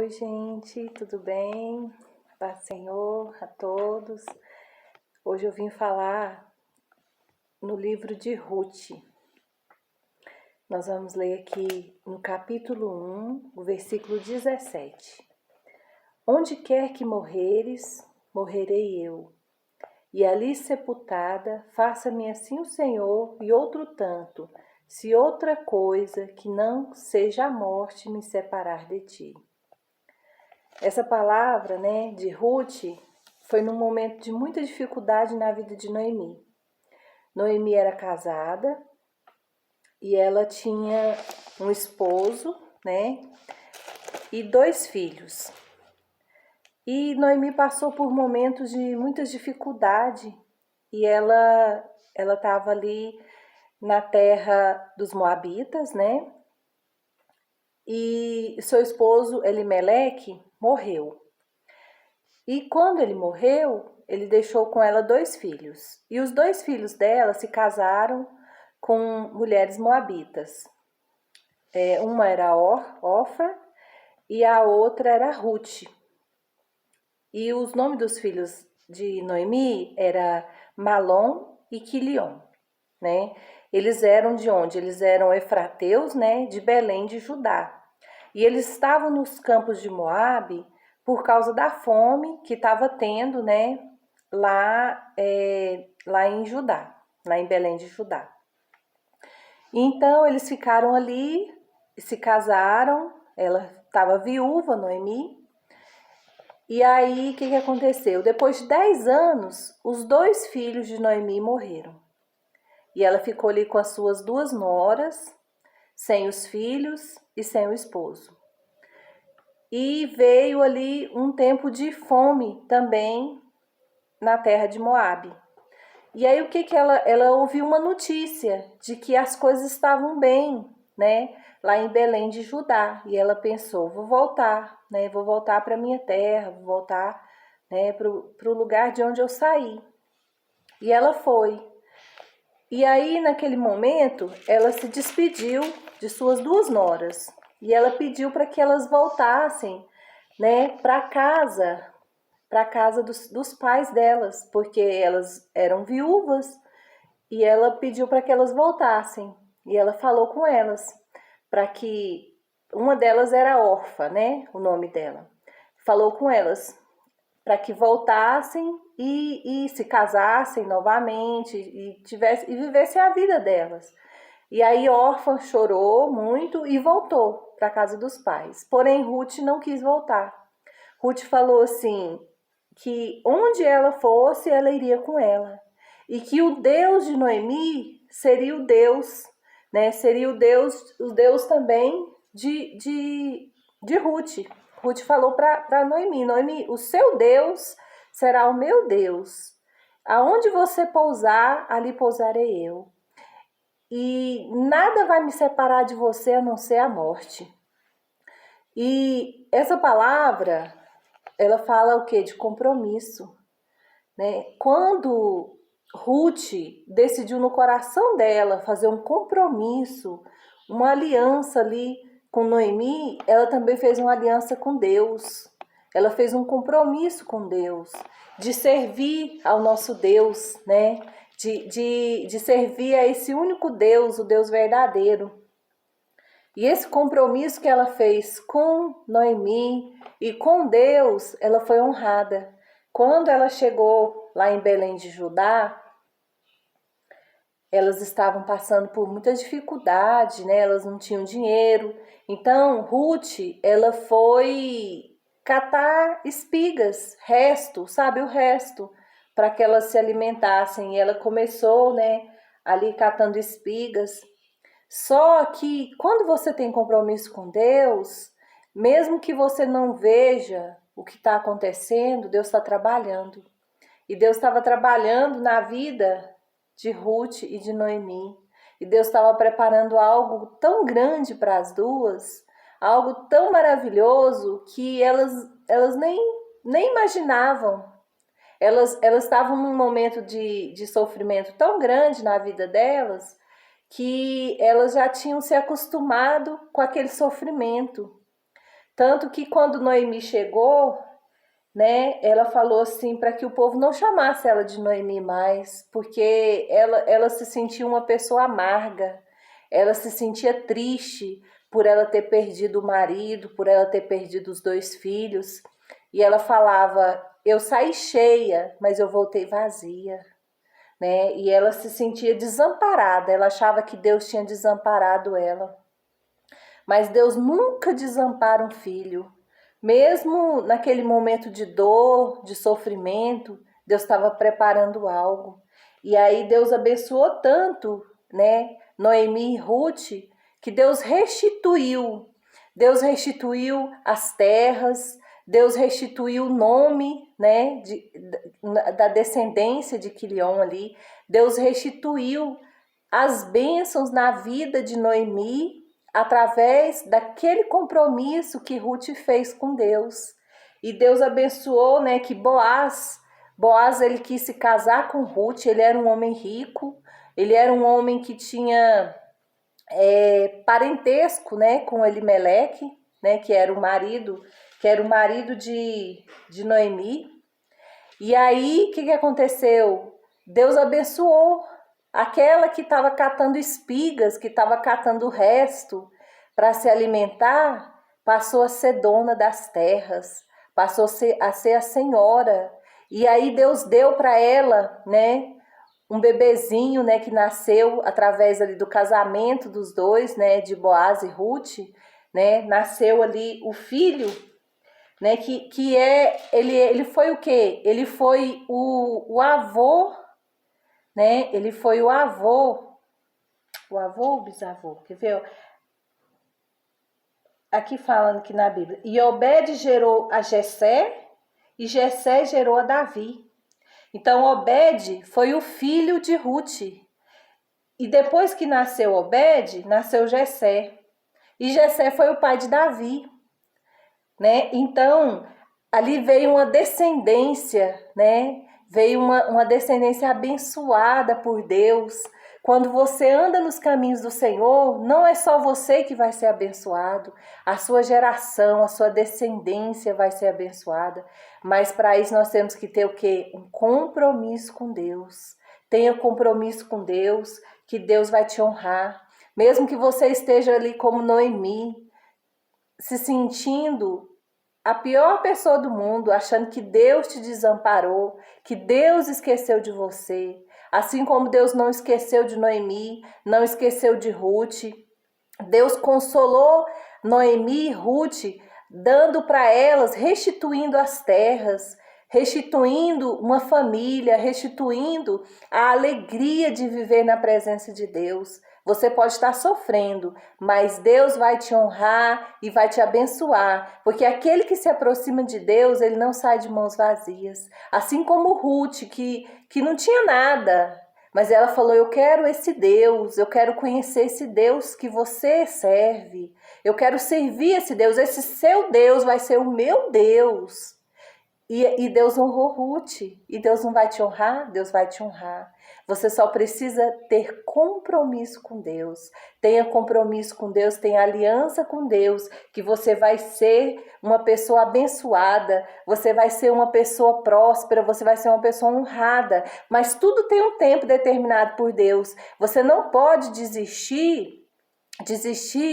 Oi, gente, tudo bem? Paz do Senhor a todos. Hoje eu vim falar no livro de Ruth. Nós vamos ler aqui no capítulo 1, o versículo 17. Onde quer que morreres, morrerei eu, e ali sepultada, faça-me assim o Senhor e outro tanto, se outra coisa que não seja a morte me separar de ti. Essa palavra, de Ruth, foi num momento de muita dificuldade na vida de Noemi. Noemi era casada e ela tinha um esposo, e 2 filhos. E Noemi passou por momentos de muita dificuldade e ela estava ali na terra dos Moabitas, E seu esposo Elimeleque morreu. E quando ele morreu, ele deixou com ela 2 filhos. E os 2 filhos dela se casaram com mulheres moabitas. Uma era Orfa e a outra era Ruth. E os nomes dos filhos de Noemi era Malom e Quilion, Eles eram de onde? Eles eram efrateus, de Belém de Judá. E eles estavam nos campos de Moabe por causa da fome que estava tendo, lá em Judá, lá em Belém de Judá. Então eles ficaram ali, se casaram, ela estava viúva, Noemi. E aí o que aconteceu? Depois de 10 anos, os 2 filhos de Noemi morreram. E ela ficou ali com as suas 2 noras, sem os filhos e sem o esposo. E veio ali um tempo de fome também na terra de Moabe. E aí o que ela ouviu uma notícia de que as coisas estavam bem, lá em Belém de Judá. E ela pensou, vou voltar, vou voltar para minha terra, vou voltar, para o lugar de onde eu saí. E ela foi. E aí naquele momento ela se despediu de suas 2 noras. E ela pediu para que elas voltassem, para a casa dos pais delas, porque elas eram viúvas, e ela pediu para que elas voltassem. E ela falou com elas, para que uma delas era Orfa, o nome dela. Falou com elas para que voltassem e se casassem novamente e vivessem a vida delas. E aí Orfa chorou muito e voltou para a casa dos pais. Porém, Ruth não quis voltar. Ruth falou assim, que onde ela fosse, ela iria com ela. E que o Deus de Noemi seria o Deus, seria o Deus também de Ruth. Ruth falou para Noemi, Noemi, o seu Deus será o meu Deus. Aonde você pousar, ali pousarei eu. E nada vai me separar de você a não ser a morte. E essa palavra, ela fala o quê? De compromisso, Quando Ruth decidiu no coração dela fazer um compromisso, uma aliança ali com Noemi, ela também fez uma aliança com Deus. Ela fez um compromisso com Deus, de servir ao nosso Deus, de servir a esse único Deus, o Deus verdadeiro. E esse compromisso que ela fez com Noemi e com Deus, ela foi honrada. Quando ela chegou lá em Belém de Judá, elas estavam passando por muita dificuldade, elas não tinham dinheiro. Então, Ruth, ela foi catar espigas, resto, sabe, o resto, para que elas se alimentassem. E ela começou, ali catando espigas. Só que quando você tem compromisso com Deus, mesmo que você não veja o que está acontecendo, Deus está trabalhando. E Deus estava trabalhando na vida de Ruth e de Noemi. E Deus estava preparando algo tão grande para as duas, algo tão maravilhoso que elas nem imaginavam. Elas estavam num momento de sofrimento tão grande na vida delas, que elas já tinham se acostumado com aquele sofrimento. Tanto que quando Noemi chegou, né, ela falou assim para que o povo não chamasse ela de Noemi mais, porque ela se sentia uma pessoa amarga, ela se sentia triste por ela ter perdido o marido, por ela ter perdido os 2 filhos, e ela falava: eu saí cheia, mas eu voltei vazia, né? E ela se sentia desamparada, ela achava que Deus tinha desamparado ela. Mas Deus nunca desampara um filho. Mesmo naquele momento de dor, de sofrimento, Deus estava preparando algo. E aí Deus abençoou tanto, né, Noemi e Ruth, que Deus restituiu. Deus restituiu as terras, Deus restituiu o nome, né, da descendência de Quilion ali. Deus restituiu as bênçãos na vida de Noemi através daquele compromisso que Ruth fez com Deus. E Deus abençoou, né, que Boaz ele quis se casar com Ruth, ele era um homem rico, ele era um homem que tinha parentesco, né, com Elimeleque, né, que era o marido de Noemi. E aí, o que aconteceu? Deus abençoou aquela que estava catando espigas, que estava catando o resto para se alimentar, passou a ser dona das terras, passou a ser a senhora. E aí Deus deu para ela, né, um bebezinho, né, que nasceu através ali do casamento dos dois, né, de Boaz e Ruth, né, nasceu ali o filho, né, ele foi o quê? Ele foi o avô, né? Ele foi o avô ou bisavô? Quer ver? Aqui falando aqui na Bíblia. E Obed gerou a Jessé e Jessé gerou a Davi. Então Obed foi o filho de Ruth. E depois que nasceu Obed, nasceu Jessé. E Jessé foi o pai de Davi, né? Então ali veio uma descendência, né? Veio uma descendência abençoada por Deus. Quando você anda nos caminhos do Senhor, não é só você que vai ser abençoado, a sua geração, a sua descendência vai ser abençoada. Mas para isso nós temos que ter o quê? Um compromisso com Deus. Tenha compromisso com Deus, que Deus vai te honrar. Mesmo que você esteja ali como Noemi, se sentindo a pior pessoa do mundo, achando que Deus te desamparou, que Deus esqueceu de você. Assim como Deus não esqueceu de Noemi, não esqueceu de Ruth. Deus consolou Noemi e Ruth, dando para elas, restituindo as terras, restituindo uma família, restituindo a alegria de viver na presença de Deus. Você pode estar sofrendo, mas Deus vai te honrar e vai te abençoar, porque aquele que se aproxima de Deus, ele não sai de mãos vazias. Assim como Ruth, que não tinha nada, mas ela falou: eu quero esse Deus, eu quero conhecer esse Deus que você serve, eu quero servir esse Deus, esse seu Deus vai ser o meu Deus. E Deus honrou Ruth. E Deus não vai te honrar? Deus vai te honrar. Você só precisa ter compromisso com Deus. Tenha compromisso com Deus, tenha aliança com Deus, que você vai ser uma pessoa abençoada, você vai ser uma pessoa próspera, você vai ser uma pessoa honrada. Mas tudo tem um tempo determinado por Deus. Você não pode desistir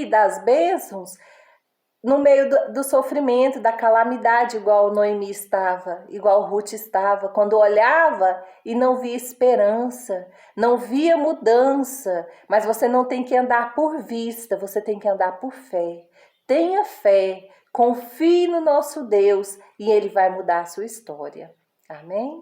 das bênçãos no meio do sofrimento, da calamidade, igual Noemi estava, igual Ruth estava, quando olhava e não via esperança, não via mudança. Mas você não tem que andar por vista, você tem que andar por fé. Tenha fé, confie no nosso Deus e Ele vai mudar a sua história. Amém?